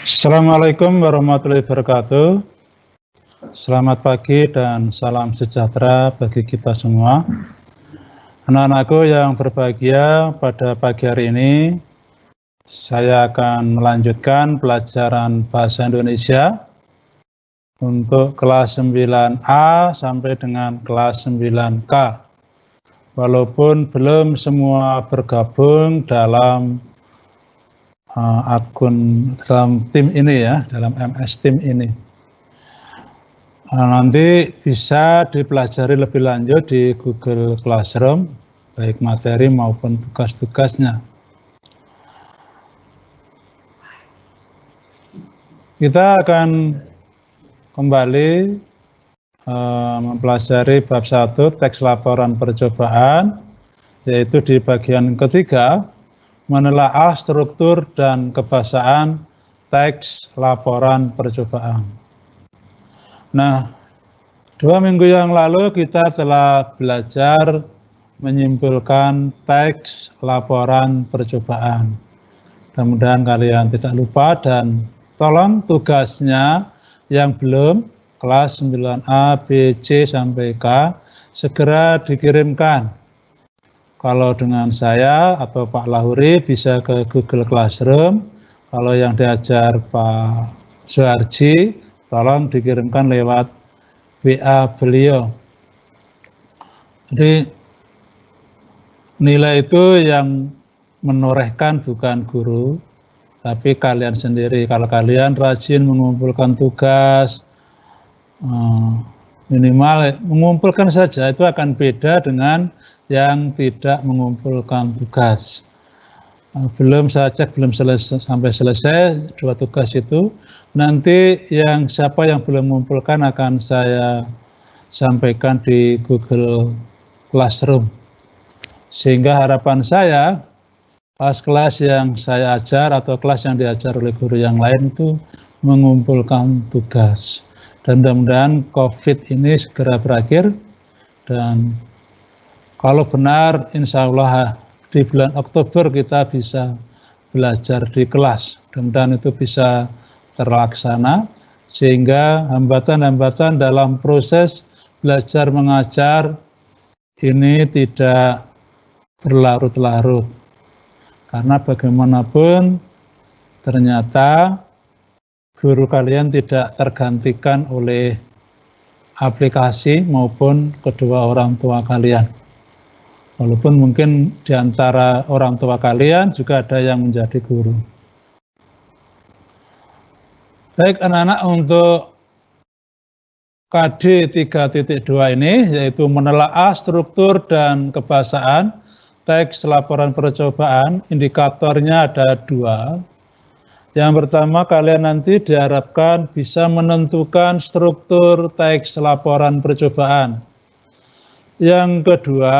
Assalamualaikum warahmatullahi wabarakatuh. Selamat pagi dan salam sejahtera bagi kita semua. Anak-anakku yang berbahagia, pada pagi hari ini saya akan melanjutkan pelajaran bahasa Indonesia untuk kelas 9A sampai dengan kelas 9K. Walaupun belum semua bergabung dalam dalam tim ini ya, dalam MS Team ini. Nanti bisa dipelajari lebih lanjut di Google Classroom, baik materi maupun tugas-tugasnya. Kita akan kembali mempelajari bab 1 teks laporan percobaan, yaitu di bagian ketiga, menelaah struktur dan kebahasaan teks laporan percobaan. Nah, 2 minggu yang lalu kita telah belajar menyimpulkan teks laporan percobaan. Mudah-mudahan kalian tidak lupa dan tolong tugasnya yang belum kelas 9A, B, C, sampai K segera dikirimkan. Kalau dengan saya atau Pak Lahuri bisa ke Google Classroom. Kalau yang diajar Pak Suharji, tolong dikirimkan lewat WA beliau. Jadi nilai itu yang menorehkan bukan guru, tapi kalian sendiri. Kalau kalian rajin mengumpulkan tugas, minimal mengumpulkan saja, itu akan beda dengan yang tidak mengumpulkan tugas. Belum saya cek, belum sampai selesai 2 tugas itu. Nanti siapa yang belum mengumpulkan akan saya sampaikan di Google Classroom. Sehingga harapan saya, kelas yang saya ajar atau kelas yang diajar oleh guru yang lain itu mengumpulkan tugas. Dan mudah-mudahan COVID ini segera berakhir, dan kalau benar, insya Allah di bulan Oktober kita bisa belajar di kelas. Mudah-mudahan itu bisa terlaksana, sehingga hambatan-hambatan dalam proses belajar mengajar ini tidak berlarut-larut. Karena bagaimanapun ternyata guru kalian tidak tergantikan oleh aplikasi maupun kedua orang tua kalian. Walaupun mungkin di antara orang tua kalian juga ada yang menjadi guru. Baik anak-anak, untuk KD 3.2 ini, yaitu menelaah struktur dan kebahasaan teks laporan percobaan, indikatornya ada 2. Yang pertama, kalian nanti diharapkan bisa menentukan struktur teks laporan percobaan. Yang kedua,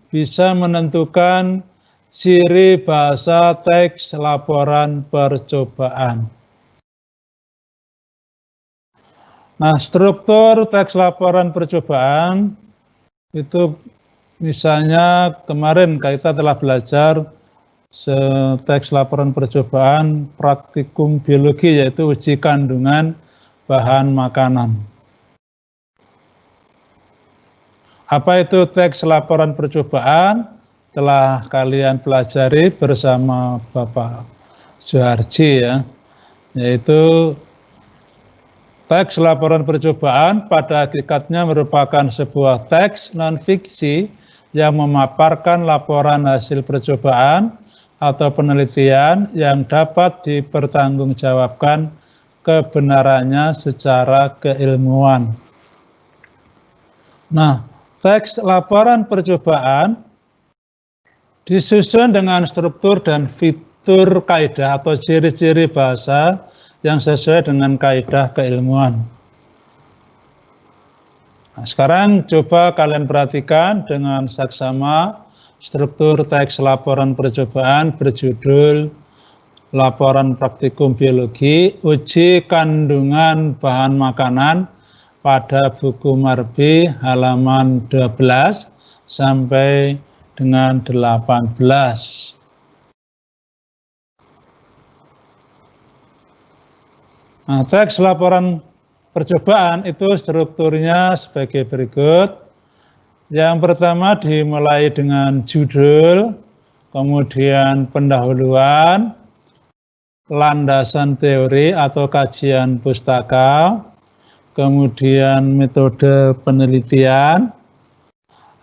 bisa menentukan ciri bahasa teks laporan percobaan. Nah, struktur teks laporan percobaan itu misalnya kemarin kita telah belajar teks laporan percobaan praktikum biologi, yaitu uji kandungan bahan makanan. Apa itu teks laporan percobaan? Telah kalian pelajari bersama Bapak Suharji ya, yaitu teks laporan percobaan pada hakikatnya merupakan sebuah teks non-fiksi yang memaparkan laporan hasil percobaan atau penelitian yang dapat dipertanggungjawabkan kebenarannya secara keilmuan. Nah, teks laporan percobaan disusun dengan struktur dan fitur kaidah atau ciri-ciri bahasa yang sesuai dengan kaidah keilmuan. Nah, sekarang coba kalian perhatikan dengan saksama struktur teks laporan percobaan berjudul Laporan Praktikum Biologi Uji Kandungan Bahan Makanan pada buku Marbi halaman 12 sampai dengan 18. Nah, teks laporan percobaan itu strukturnya sebagai berikut. Yang pertama dimulai dengan judul, kemudian pendahuluan, landasan teori atau kajian pustaka, kemudian metode penelitian,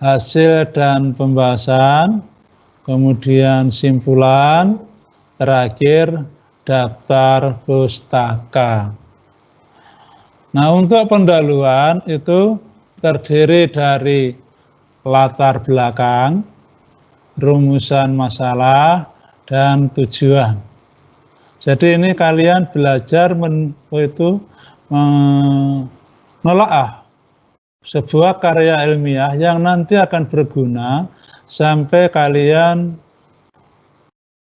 hasil dan pembahasan, kemudian simpulan, terakhir daftar pustaka. Nah, untuk pendahuluan itu terdiri dari latar belakang, rumusan masalah, dan tujuan. Jadi ini kalian belajar menelaah sebuah karya ilmiah yang nanti akan berguna sampai kalian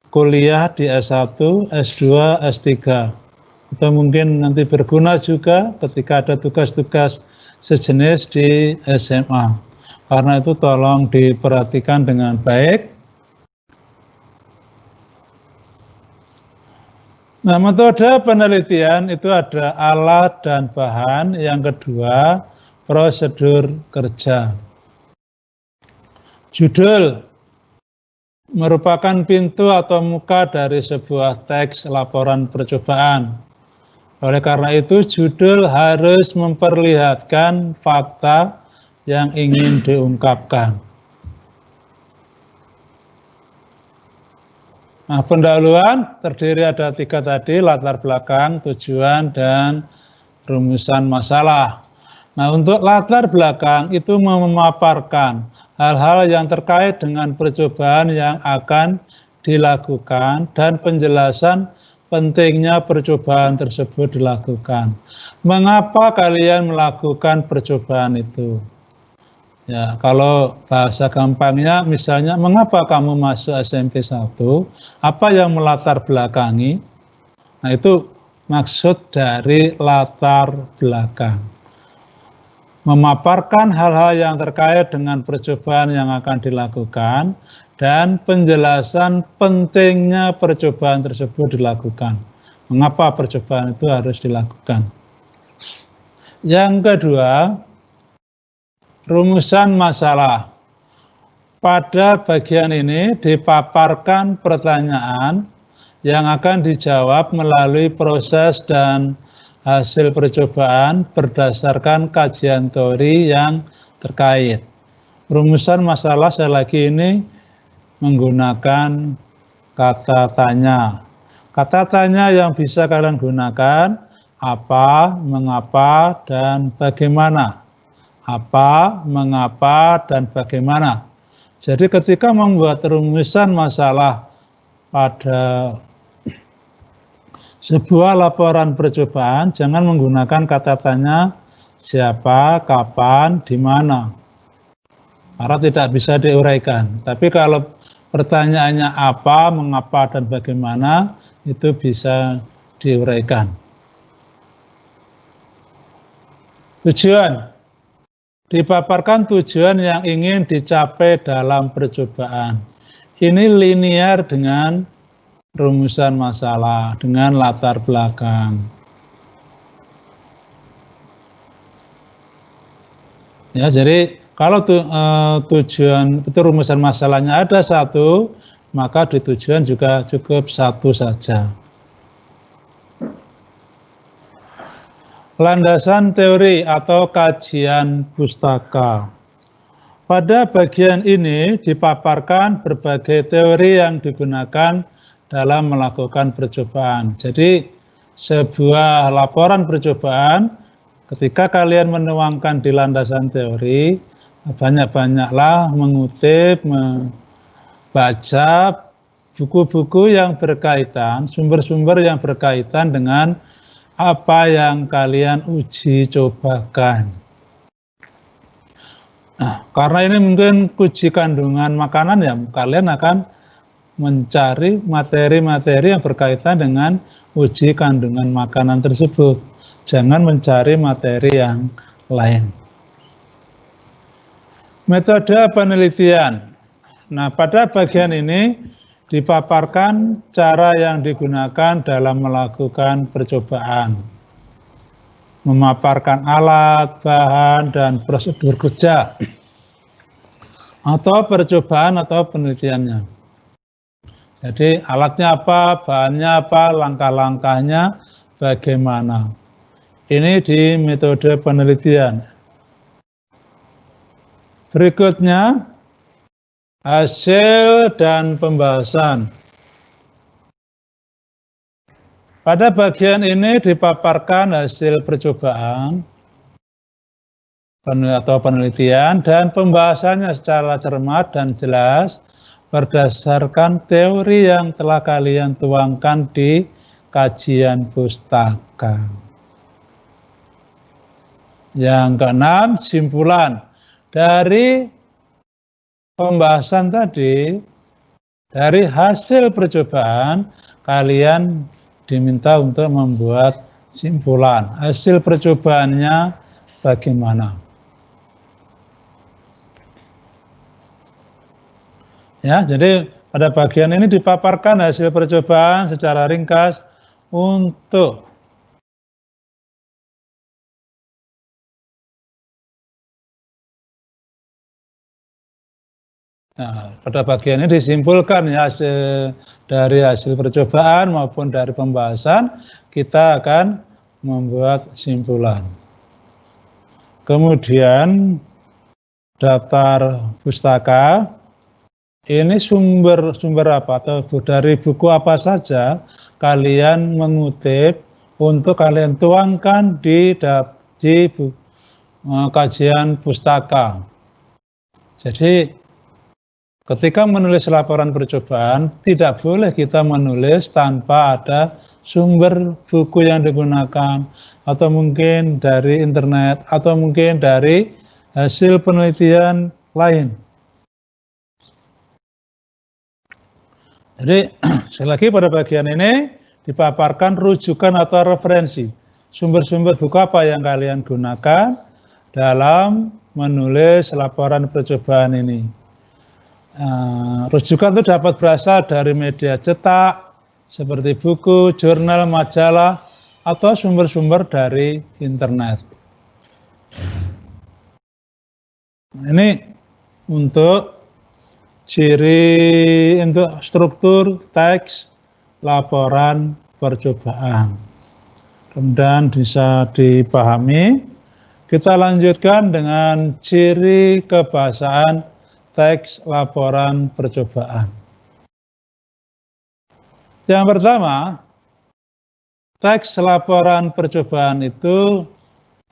kuliah di S1, S2, S3. Atau mungkin nanti berguna juga ketika ada tugas-tugas sejenis di SMA. Karena itu tolong diperhatikan dengan baik. Nah, metode penelitian itu ada alat dan bahan. Yang kedua, prosedur kerja. Judul merupakan pintu atau muka dari sebuah teks laporan percobaan. Oleh karena itu, judul harus memperlihatkan fakta yang ingin diungkapkan. Nah, pendahuluan terdiri ada 3 tadi, latar belakang, tujuan, dan rumusan masalah. Nah, untuk latar belakang itu memaparkan hal-hal yang terkait dengan percobaan yang akan dilakukan dan penjelasan pentingnya percobaan tersebut dilakukan. Mengapa kalian melakukan percobaan itu? Ya, kalau bahasa gampangnya misalnya mengapa kamu masuk SMP 1? Apa yang melatar belakangi? Nah, itu maksud dari latar belakang. Memaparkan hal-hal yang terkait dengan percobaan yang akan dilakukan dan penjelasan pentingnya percobaan tersebut dilakukan. Mengapa percobaan itu harus dilakukan? Yang kedua, rumusan masalah. Pada bagian ini dipaparkan pertanyaan yang akan dijawab melalui proses dan hasil percobaan berdasarkan kajian teori yang terkait. Rumusan masalah saya lagi ini menggunakan kata tanya. Kata tanya yang bisa kalian gunakan apa, mengapa, dan bagaimana. Apa, mengapa, dan bagaimana. Jadi ketika membuat rumusan masalah pada sebuah laporan percobaan, jangan menggunakan kata tanya siapa, kapan, di mana. Karena tidak bisa diuraikan. Tapi kalau pertanyaannya apa, mengapa, dan bagaimana, itu bisa diuraikan. Tujuan. Dipaparkan tujuan yang ingin dicapai dalam percobaan. Ini linear dengan rumusan masalah, dengan latar belakang. Ya, jadi kalau tujuan itu rumusan masalahnya ada satu, maka di tujuan juga cukup satu saja. Landasan teori atau kajian pustaka. Pada bagian ini dipaparkan berbagai teori yang digunakan dalam melakukan percobaan. Jadi sebuah laporan percobaan ketika kalian menuangkan di landasan teori, banyak-banyaklah mengutip, membaca buku-buku yang berkaitan, sumber-sumber yang berkaitan dengan apa yang kalian uji cobakan. Nah, karena ini mungkin uji kandungan makanan ya, kalian akan mencari materi-materi yang berkaitan dengan uji kandungan makanan tersebut. Jangan mencari materi yang lain. Metode penelitian. Nah, pada bagian ini dipaparkan cara yang digunakan dalam melakukan percobaan. memaparkan alat, bahan, dan prosedur kerja, atau percobaan atau penelitiannya. Jadi alatnya apa, bahannya apa, langkah-langkahnya bagaimana. Ini di metode penelitian. Berikutnya, hasil dan pembahasan. Pada bagian ini dipaparkan hasil percobaan atau penelitian dan pembahasannya secara cermat dan jelas berdasarkan teori yang telah kalian tuangkan di kajian pustaka. Yang keenam, simpulan. Dari pembahasan tadi, dari hasil percobaan, kalian diminta untuk membuat simpulan. Hasil percobaannya bagaimana? Ya, jadi pada bagian ini dipaparkan hasil percobaan secara ringkas untuk pada bagian ini disimpulkan ya dari hasil percobaan maupun dari pembahasan kita akan membuat simpulan. Kemudian daftar pustaka ini sumber apa atau dari buku apa saja kalian mengutip untuk kalian tuangkan di kajian pustaka. Jadi ketika menulis laporan percobaan, tidak boleh kita menulis tanpa ada sumber buku yang digunakan, atau mungkin dari internet, atau mungkin dari hasil penelitian lain. Jadi, sekali lagi pada bagian ini dipaparkan rujukan atau referensi. Sumber-sumber buku apa yang kalian gunakan dalam menulis laporan percobaan ini. Rujukan itu dapat berasal dari media cetak seperti buku, jurnal, majalah, atau sumber-sumber dari internet. Ini untuk ciri untuk struktur teks laporan percobaan. Kemudian bisa dipahami. Kita lanjutkan dengan ciri kebahasaan teks laporan percobaan. Yang pertama, teks laporan percobaan itu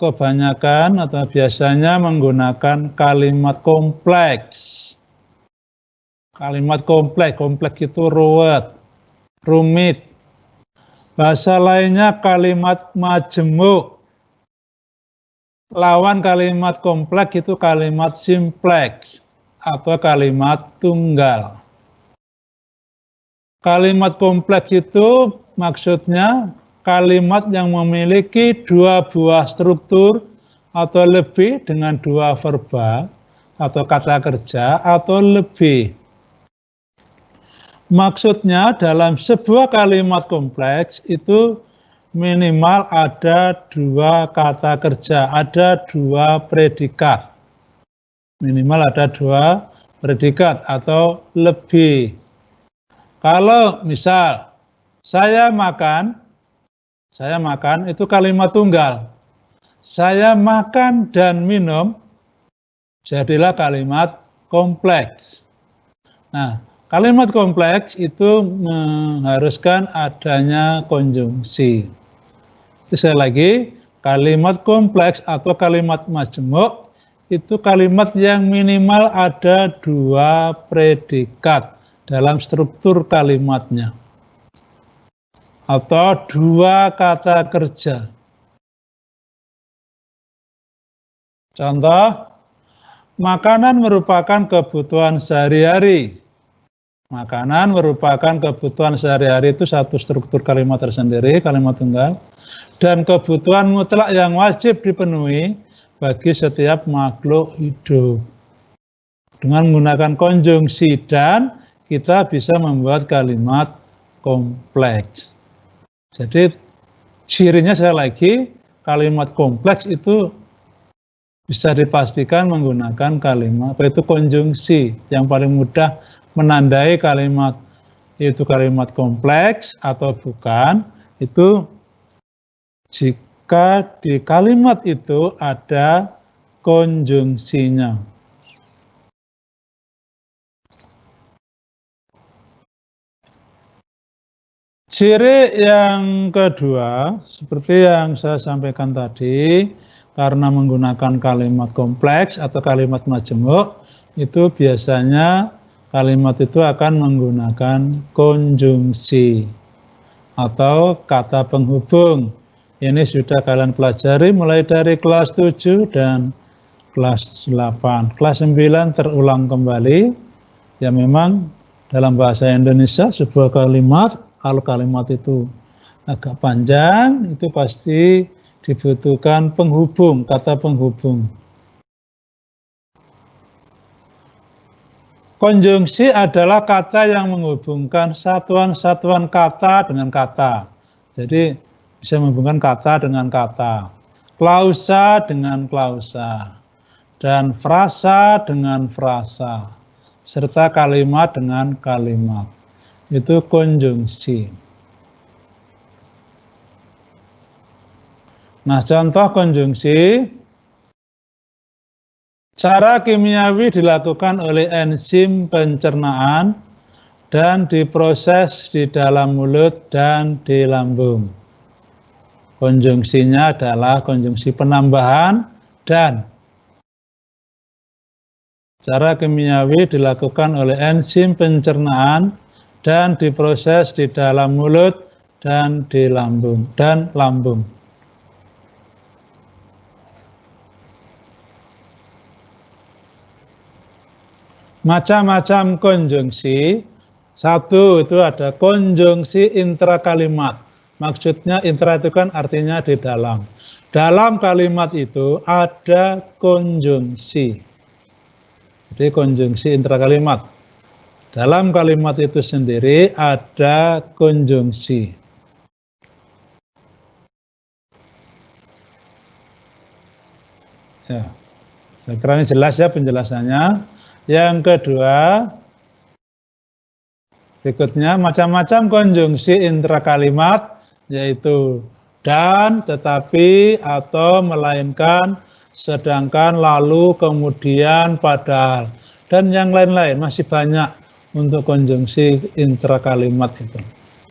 kebanyakan atau biasanya menggunakan kalimat kompleks. Kalimat kompleks itu rumit. Bahasa lainnya kalimat majemuk. Lawan kalimat kompleks itu kalimat simpleks atau kalimat tunggal. Kalimat kompleks itu maksudnya kalimat yang memiliki dua buah struktur atau lebih dengan dua verba atau kata kerja atau lebih. Maksudnya dalam sebuah kalimat kompleks itu minimal ada dua kata kerja, ada dua predikat. Minimal ada dua predikat atau lebih. Kalau misal saya makan itu kalimat tunggal. Saya makan dan minum jadilah kalimat kompleks. Nah, kalimat kompleks itu mengharuskan adanya konjungsi. Itu sekali lagi, kalimat kompleks atau kalimat majemuk itu kalimat yang minimal ada dua predikat dalam struktur kalimatnya atau dua kata kerja. Contoh, makanan merupakan kebutuhan sehari-hari. Makanan merupakan kebutuhan sehari-hari itu satu struktur kalimat tersendiri, kalimat tunggal. Dan kebutuhan mutlak yang wajib dipenuhi bagi setiap makhluk hidup. Dengan menggunakan konjungsi dan kita bisa membuat kalimat kompleks. Jadi cirinya sekali lagi kalimat kompleks itu bisa dipastikan menggunakan kalimat, yaitu konjungsi. Yang paling mudah menandai kalimat itu kalimat kompleks atau bukan, itu jika di kalimat itu ada konjungsinya. Ciri yang kedua, seperti yang saya sampaikan tadi, karena menggunakan kalimat kompleks atau kalimat majemuk, itu biasanya kalimat itu akan menggunakan konjungsi atau kata penghubung. Ini sudah kalian pelajari mulai dari kelas 7 dan kelas 8. Kelas 9 terulang kembali. Ya memang dalam bahasa Indonesia sebuah kalimat, kalau kalimat itu agak panjang, itu pasti dibutuhkan penghubung, kata penghubung. Konjungsi adalah kata yang menghubungkan satuan-satuan kata dengan kata. Jadi bisa menghubungkan kata dengan kata, klausa dengan klausa, dan frasa dengan frasa, serta kalimat dengan kalimat. Itu konjungsi. Nah, contoh konjungsi, cara kimiawi dilakukan oleh enzim pencernaan dan diproses di dalam mulut dan di lambung. Konjungsinya adalah konjungsi penambahan dan. Cara kimiawi dilakukan oleh enzim pencernaan dan diproses di dalam mulut dan di lambung Macam-macam konjungsi. Satu itu ada konjungsi intrakalimat. Maksudnya intra itu kan artinya di dalam. Dalam kalimat itu ada konjungsi. Jadi konjungsi intrakalimat. Dalam kalimat itu sendiri ada konjungsi. Ya, saya kira ini jelas ya penjelasannya. Yang kedua, berikutnya macam-macam konjungsi intrakalimat, yaitu dan, tetapi, atau, melainkan, sedangkan, lalu, kemudian, padahal, dan yang lain-lain. Masih banyak untuk konjungsi intrakalimat itu.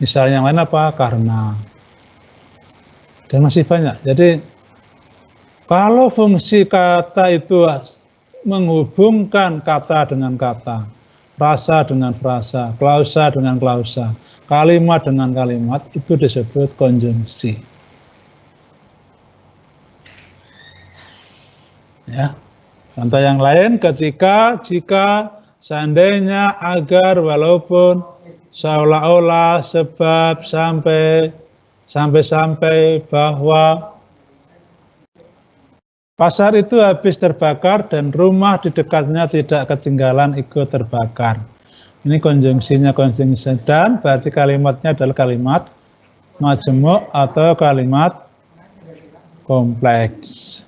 Misalnya yang lain apa? Karena. Dan masih banyak. Jadi kalau fungsi kata itu menghubungkan kata dengan kata, frasa dengan frasa, klausa dengan klausa, kalimat dengan kalimat, itu disebut konjungsi. Ya. Contoh yang lain, jika seandainya, agar, walaupun, seolah-olah, sebab, sampai, bahwa. Pasar itu habis terbakar dan rumah di dekatnya tidak ketinggalan ikut terbakar. Ini konjungsinya konjungsi dan, berarti kalimatnya adalah kalimat majemuk atau kalimat kompleks.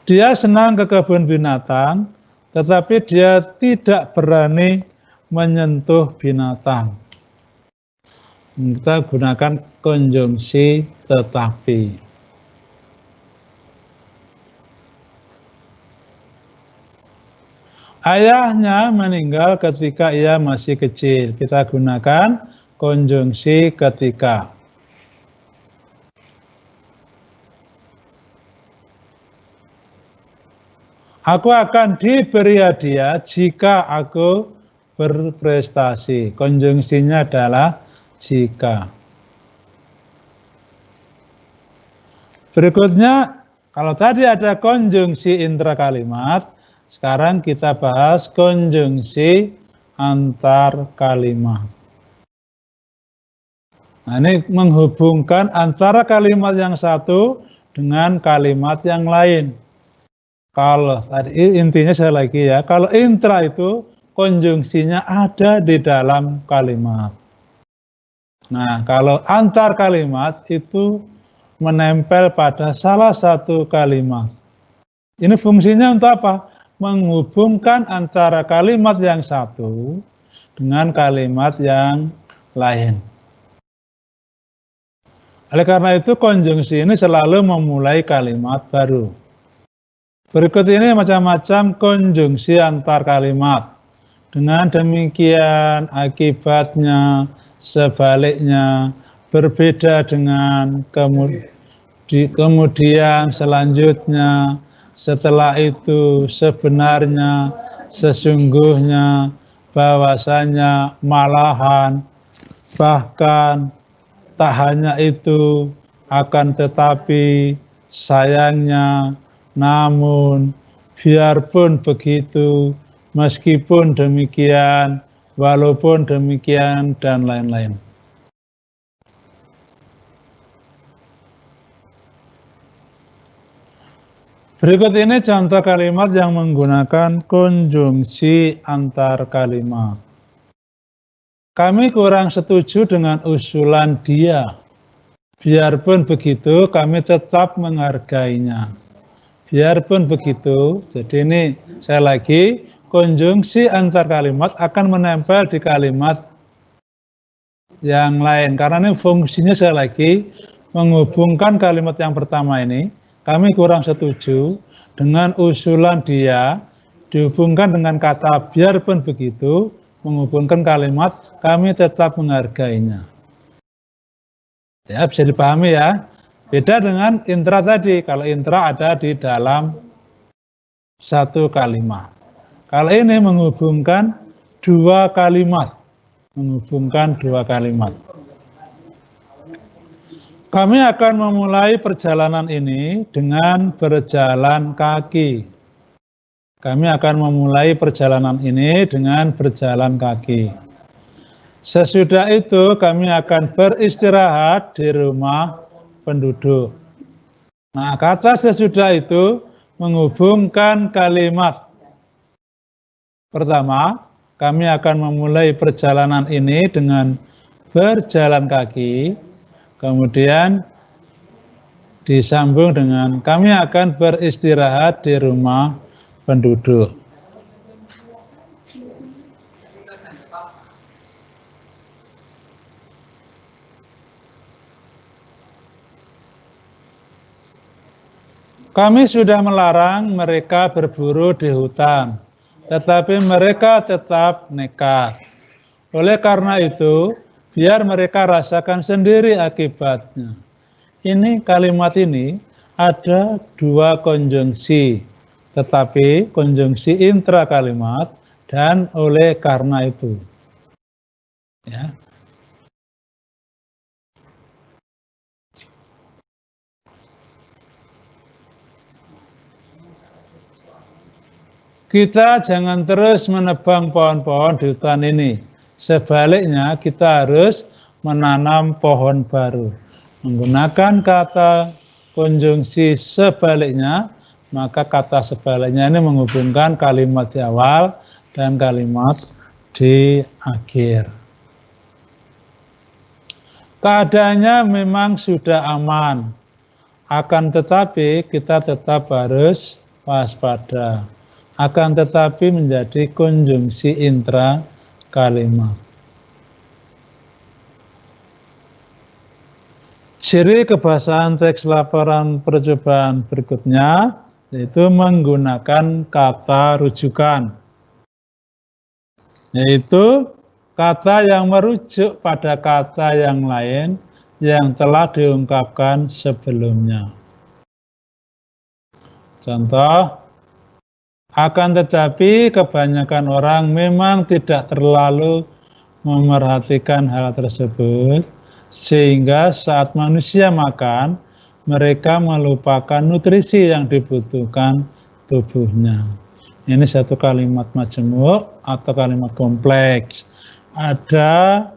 Dia senang ke kebun binatang, tetapi dia tidak berani menyentuh binatang. Kita gunakan konjungsi tetapi. Ayahnya meninggal ketika ia masih kecil. Kita gunakan konjungsi ketika. Aku akan diberi hadiah jika aku berprestasi. Konjungsinya adalah jika. Berikutnya, kalau tadi ada konjungsi intrakalimat, sekarang kita bahas konjungsi antar kalimat. Nah, ini menghubungkan antara kalimat yang satu dengan kalimat yang lain. Kalau tadi intinya saya lagi ya, kalau intra itu konjungsinya ada di dalam kalimat. Nah, kalau antar kalimat itu menempel pada salah satu kalimat. Ini fungsinya untuk apa? Menghubungkan antara kalimat yang satu dengan kalimat yang lain. Oleh karena itu, konjungsi ini selalu memulai kalimat baru. Berikut ini macam-macam konjungsi antar kalimat. Dengan demikian, akibatnya sebaliknya berbeda dengan kemudian selanjutnya, setelah itu, sebenarnya, sesungguhnya, bahwasanya, malahan, bahkan, tak hanya itu, akan tetapi, sayangnya, namun, biarpun begitu, meskipun demikian, walaupun demikian, dan lain-lain. Berikut ini contoh kalimat yang menggunakan konjungsi antar kalimat. Kami kurang setuju dengan usulan dia. Biarpun begitu, kami tetap menghargainya. Biarpun begitu, jadi ini saya lagi, konjungsi antar kalimat akan menempel di kalimat yang lain. Karena ini fungsinya saya lagi, menghubungkan kalimat yang pertama ini, kami kurang setuju dengan usulan dia, dihubungkan dengan kata biarpun begitu, menghubungkan kalimat kami tetap menghargainya. Ya, bisa dipahami ya. Beda dengan intra tadi, kalau intra ada di dalam satu kalimat. Kalau ini menghubungkan dua kalimat. Kami akan memulai perjalanan ini dengan berjalan kaki. Sesudah itu kami akan beristirahat di rumah penduduk. Nah, kata sesudah itu menghubungkan kalimat. Pertama, kami akan memulai perjalanan ini dengan berjalan kaki. Kemudian disambung dengan kami akan beristirahat di rumah penduduk. Kami sudah melarang mereka berburu di hutan, tetapi mereka tetap nekat. Oleh karena itu, biar mereka rasakan sendiri akibatnya. Ini kalimat ini ada dua konjungsi, tetapi konjungsi intra kalimat dan oleh karena itu. Ya. Kita jangan terus menebang pohon-pohon di hutan ini. Sebaliknya, kita harus menanam pohon baru. Menggunakan kata konjungsi sebaliknya, maka kata sebaliknya ini menghubungkan kalimat di awal dan kalimat di akhir. Keadaannya memang sudah aman, akan tetapi kita tetap harus waspada. Akan tetapi menjadi konjungsi intra kalimat. Ciri kebahasaan teks laporan percobaan berikutnya yaitu menggunakan kata rujukan, yaitu kata yang merujuk pada kata yang lain yang telah diungkapkan sebelumnya. Contoh, akan tetapi kebanyakan orang memang tidak terlalu memerhatikan hal tersebut, sehingga saat manusia makan, mereka melupakan nutrisi yang dibutuhkan tubuhnya. Ini satu kalimat majemuk atau kalimat kompleks. Ada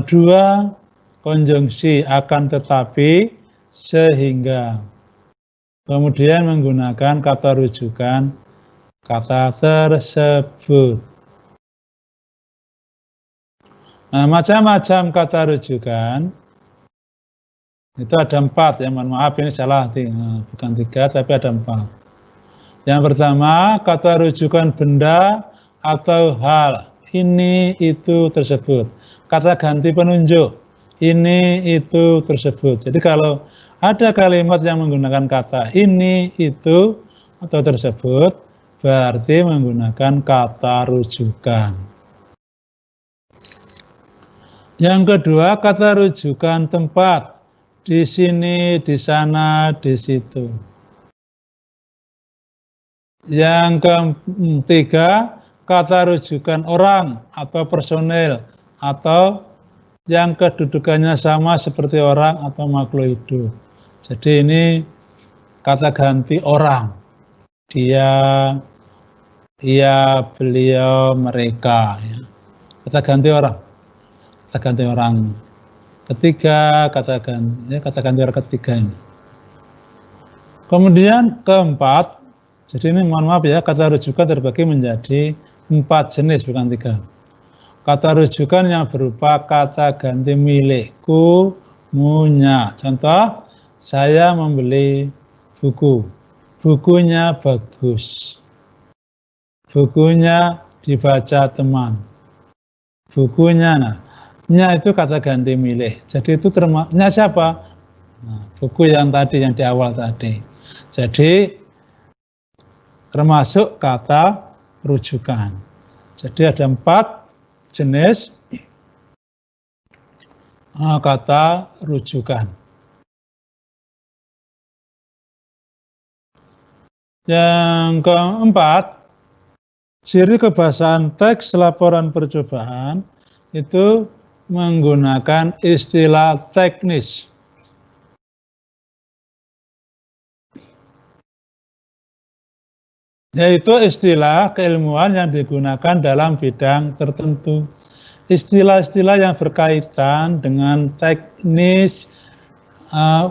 dua konjungsi, akan tetapi, sehingga. Kemudian menggunakan kata rujukan kata tersebut. Nah, macam-macam kata rujukan itu ada 4 ya, mohon maaf ini salah, bukan 3 tapi ada 4. Yang pertama, kata rujukan benda atau hal, ini, itu, tersebut. Kata ganti penunjuk, ini, itu, tersebut. Jadi kalau ada kalimat yang menggunakan kata ini, itu, atau tersebut, berarti menggunakan kata rujukan. Yang kedua, kata rujukan tempat, di sini, di sana, di situ. Yang ketiga, kata rujukan orang atau personel atau yang kedudukannya sama seperti orang atau makhluk hidup. Jadi ini kata ganti orang. Dia, beliau, mereka. Ya. Kata ganti orang. Kata ganti orang ketiga, kata ganti orang ketiga ini. Kemudian keempat, jadi ini mohon maaf ya, kata rujukan terbagi menjadi 4 jenis, bukan 3. Kata rujukan yang berupa kata ganti milikku, munya. Contoh, saya membeli buku. Bukunya bagus. Bukunya dibaca teman. Bukunya, nah, nya itu kata ganti milik. Jadi itu nya siapa? Nah, buku yang tadi, yang di awal tadi. Jadi termasuk kata rujukan. Jadi ada 4 jenis kata rujukan. Yang keempat, ciri kebahasaan teks laporan percobaan itu menggunakan istilah teknis. Yaitu istilah keilmuan yang digunakan dalam bidang tertentu. Istilah-istilah yang berkaitan dengan teknis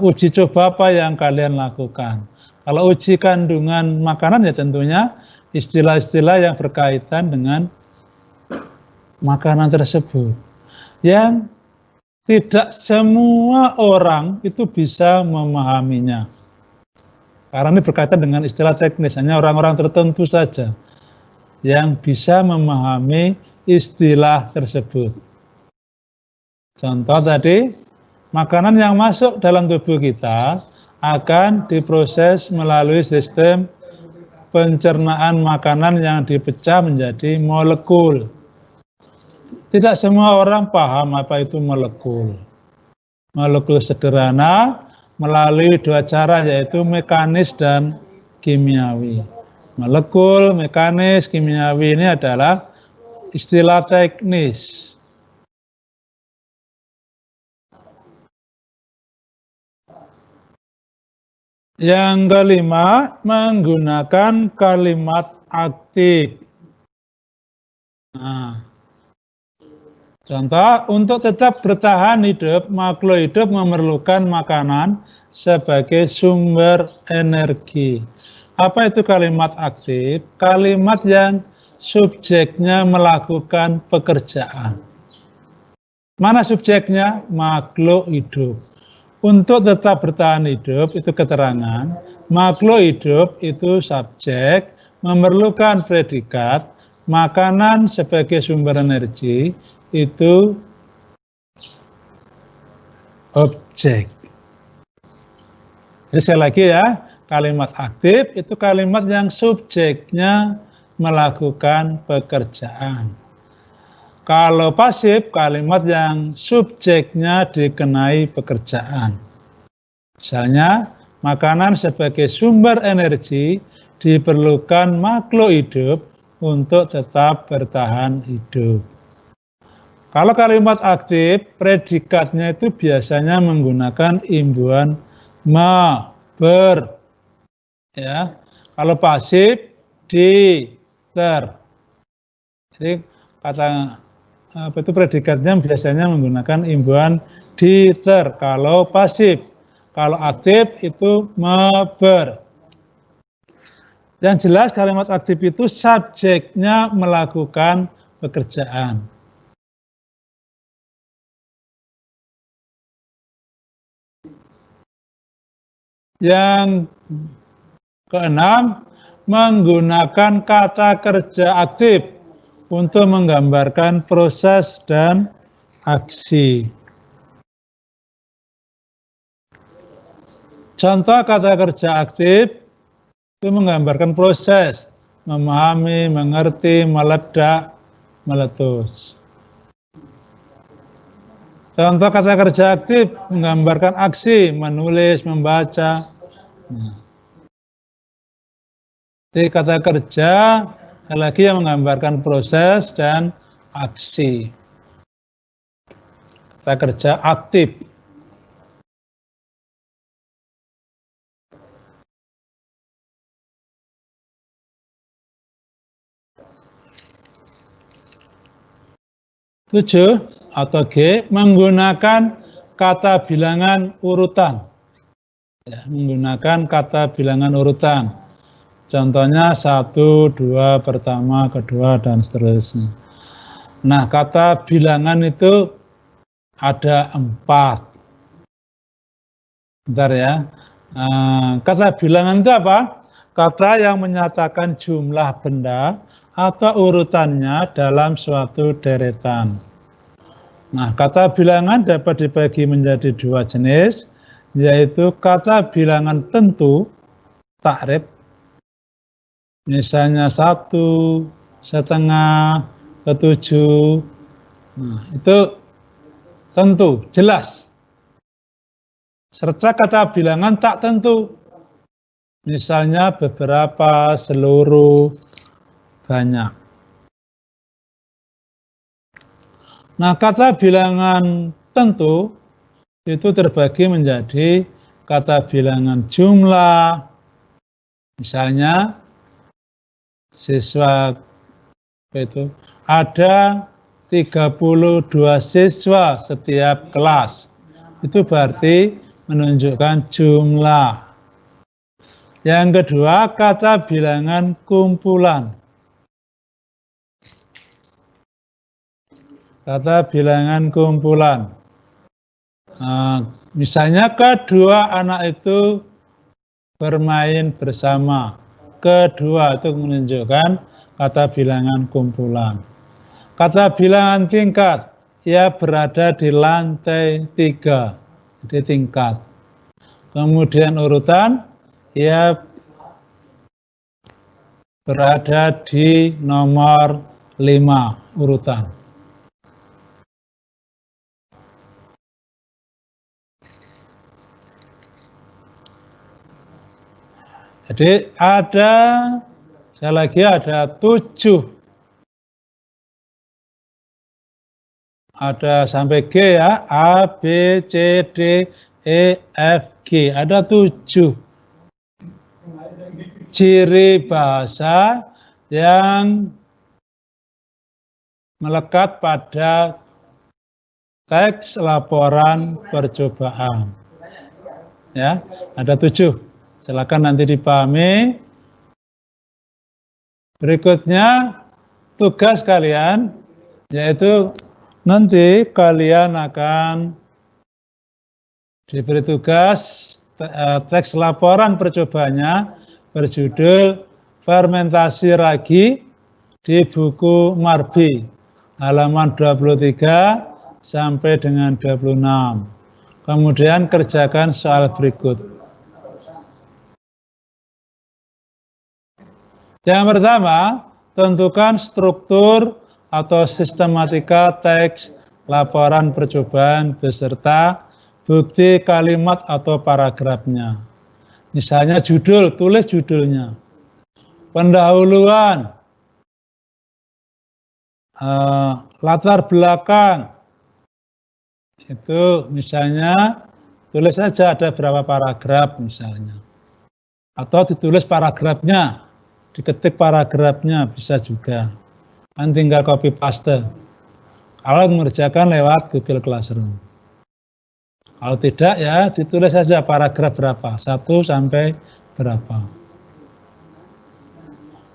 uji coba apa yang kalian lakukan. Kalau uji kandungan makanan ya tentunya istilah-istilah yang berkaitan dengan makanan tersebut. Yang tidak semua orang itu bisa memahaminya. Karena ini berkaitan dengan istilah teknis, hanya orang-orang tertentu saja yang bisa memahami istilah tersebut. Contoh tadi, makanan yang masuk dalam tubuh kita akan diproses melalui sistem pencernaan makanan yang dipecah menjadi molekul. Tidak semua orang paham apa itu molekul. Molekul sederhana melalui 2 cara, yaitu mekanis dan kimiawi. Molekul, mekanis, kimiawi ini adalah istilah teknis. Yang kelima, menggunakan kalimat aktif. Nah, contoh, untuk tetap bertahan hidup, makhluk hidup memerlukan makanan sebagai sumber energi. Apa itu kalimat aktif? Kalimat yang subjeknya melakukan pekerjaan. Mana subjeknya? Makhluk hidup. Untuk tetap bertahan hidup itu keterangan, makhluk hidup itu subjek, memerlukan predikat, makanan sebagai sumber energi itu objek. Jadi sekali lagi ya, kalimat aktif itu kalimat yang subjeknya melakukan pekerjaan. Kalau pasif, kalimat yang subjeknya dikenai pekerjaan. Misalnya, makanan sebagai sumber energi diperlukan makhluk hidup untuk tetap bertahan hidup. Kalau kalimat aktif, predikatnya itu biasanya menggunakan imbuhan ma, ber. Ya. Kalau pasif, di, ter. Jadi kata itu predikatnya biasanya menggunakan imbuhan di, ter. Kalau pasif, kalau aktif itu me, ber. Yang jelas kalimat aktif itu subjeknya melakukan pekerjaan. Yang keenam, menggunakan kata kerja aktif untuk menggambarkan proses dan aksi. Contoh kata kerja aktif itu menggambarkan proses, memahami, mengerti, meledak, meletus. Contoh kata kerja aktif menggambarkan aksi, menulis, membaca. Jadi kata kerja lagi yang menggambarkan proses dan aksi. Kata kerja aktif. Tujuh atau G, menggunakan kata bilangan urutan. Ya, menggunakan kata bilangan urutan. Contohnya 1, 2, pertama, kedua, dan seterusnya. Nah, kata bilangan itu ada 4. Bentar ya. Kata bilangan itu apa? Kata yang menyatakan jumlah benda atau urutannya dalam suatu deretan. Nah, kata bilangan dapat dibagi menjadi 2 jenis, yaitu kata bilangan tentu, takrib, misalnya 1, setengah, ke-7, nah, itu tentu, jelas. Serta kata bilangan tak tentu, misalnya beberapa, seluruh, banyak. Nah, kata bilangan tentu itu terbagi menjadi kata bilangan jumlah, misalnya siswa itu ada 32 siswa setiap kelas. Itu berarti menunjukkan jumlah. Yang kedua, kata bilangan kumpulan. Kata bilangan kumpulan. Misalnya kedua anak itu bermain bersama. Kedua itu menunjukkan kata bilangan kumpulan. Kata bilangan tingkat, ia berada di lantai 3, jadi tingkat. Kemudian urutan, ia berada di nomor 5 urutan. Jadi saya lagi ada 7. Ada sampai G ya, A, B, C, D, E, F, G. Ada 7 ciri bahasa yang melekat pada teks laporan percobaan. Ya, ada 7. Silakan nanti dipahami. Berikutnya tugas kalian, yaitu nanti kalian akan diberi tugas teks laporan percobaannya berjudul fermentasi ragi di buku Marbi halaman 23 sampai dengan 26. Kemudian kerjakan soal berikut. Yang pertama, tentukan struktur atau sistematika teks laporan percobaan beserta bukti kalimat atau paragrafnya. Misalnya judul, tulis judulnya. Pendahuluan, latar belakang, itu misalnya tulis saja ada berapa paragraf misalnya. Atau ditulis paragrafnya, diketik paragrafnya bisa juga. Kan tinggal copy paste. Kalau mengerjakan lewat Google Classroom. Kalau tidak ya ditulis saja paragraf berapa, 1 sampai berapa.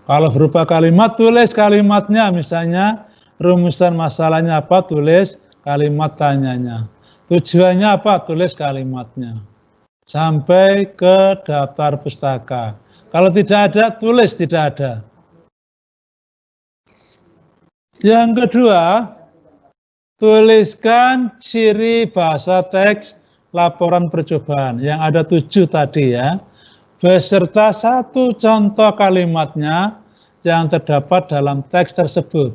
Kalau berupa kalimat, tulis kalimatnya, misalnya rumusan masalahnya apa, tulis kalimat tanyanya. Tujuannya apa, tulis kalimatnya. sampai ke daftar pustaka. Kalau tidak ada, tulis tidak ada. Yang kedua, tuliskan ciri bahasa teks laporan percobaan yang ada 7 tadi ya, beserta 1 contoh kalimatnya yang terdapat dalam teks tersebut.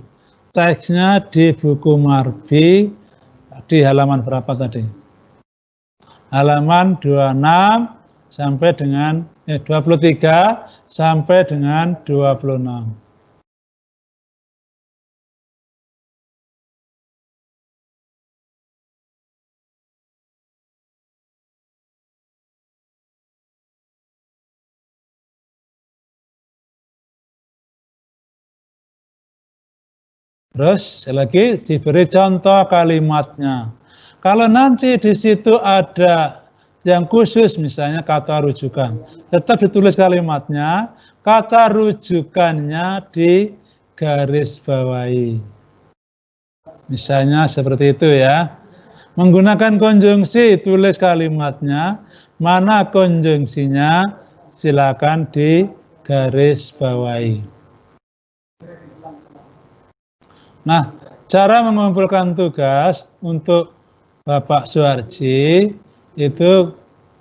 Teksnya di buku Marbi di halaman berapa tadi? Halaman 26 sampai dengan 23 sampai dengan 26. Terus lagi diberi contoh kalimatnya. Kalau nanti di situ ada yang khusus, misalnya kata rujukan, tetap ditulis kalimatnya, kata rujukannya di garis bawahi. Misalnya seperti itu ya. Menggunakan konjungsi, tulis kalimatnya, mana konjungsinya, silakan di garis bawahi. Nah, cara mengumpulkan tugas untuk Bapak Suharji itu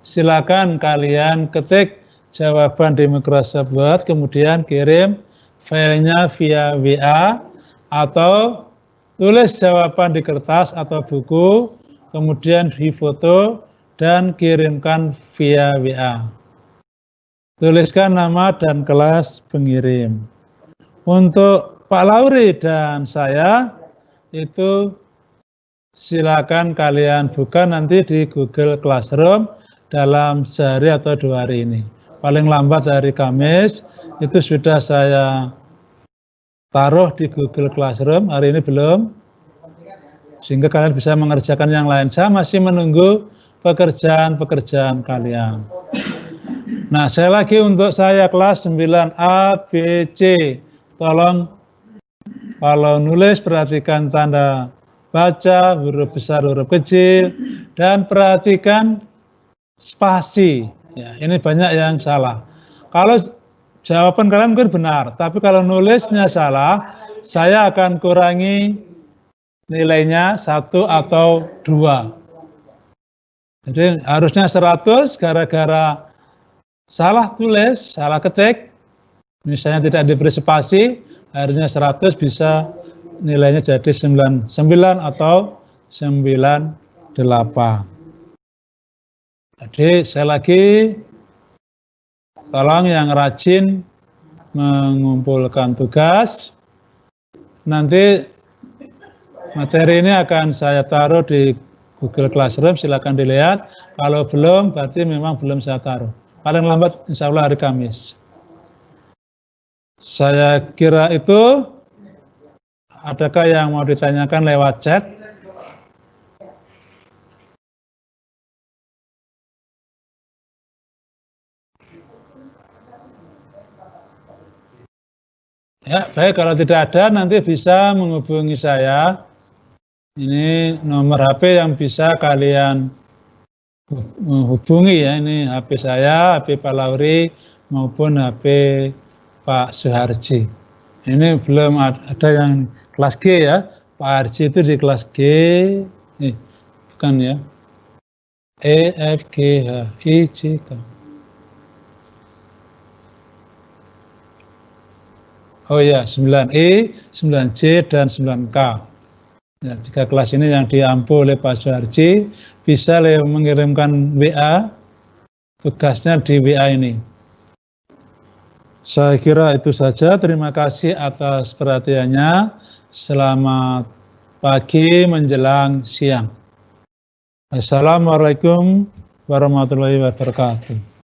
silakan kalian ketik jawaban di Microsoft Word, kemudian kirim filenya via WA atau tulis jawaban di kertas atau buku, kemudian difoto dan kirimkan via WA. Tuliskan nama dan kelas pengirim. Untuk Pak Lauri dan saya itu silakan kalian buka nanti di Google Classroom dalam sehari atau 2 hari ini. Paling lambat hari Kamis itu sudah saya taruh di Google Classroom, hari ini belum, sehingga kalian bisa mengerjakan yang lain. Saya masih menunggu pekerjaan-pekerjaan kalian. Nah, saya lagi untuk saya kelas 9A, B, C, tolong kalau nulis perhatikan tanda baca, huruf besar, huruf kecil, dan perhatikan spasi. Ya, ini banyak yang salah. Kalau jawaban kalian mungkin benar, tapi kalau nulisnya salah, saya akan kurangi nilainya 1 atau 2. Jadi harusnya 100 gara-gara salah tulis, salah ketik, misalnya tidak diberi spasi, harusnya 100 bisa nilainya jadi 99 atau 98. Jadi saya lagi tolong yang rajin mengumpulkan tugas. Nanti materi ini akan saya taruh di Google Classroom, silakan dilihat. Kalau belum, berarti memang belum saya taruh. Paling lambat insya Allah hari Kamis. Saya kira itu. Adakah yang mau ditanyakan lewat chat? Ya, baik, kalau tidak ada nanti bisa menghubungi saya. Ini nomor HP yang bisa kalian hubungi ya, ini HP saya, HP Pak Lauri maupun HP Pak Suharji. Ini belum ada yang kelas G ya. Pak Harji itu di kelas G. Bukan ya. E, F, G, H, I, J, K. Oh ya, 9E, 9J, dan 9K. Ya, 3 kelas ini yang diampu oleh Pak Suharji. Bisa mengirimkan WA, tugasnya di WA ini. Saya kira itu saja. Terima kasih atas perhatiannya. Selamat pagi menjelang siang. Assalamualaikum warahmatullahi wabarakatuh.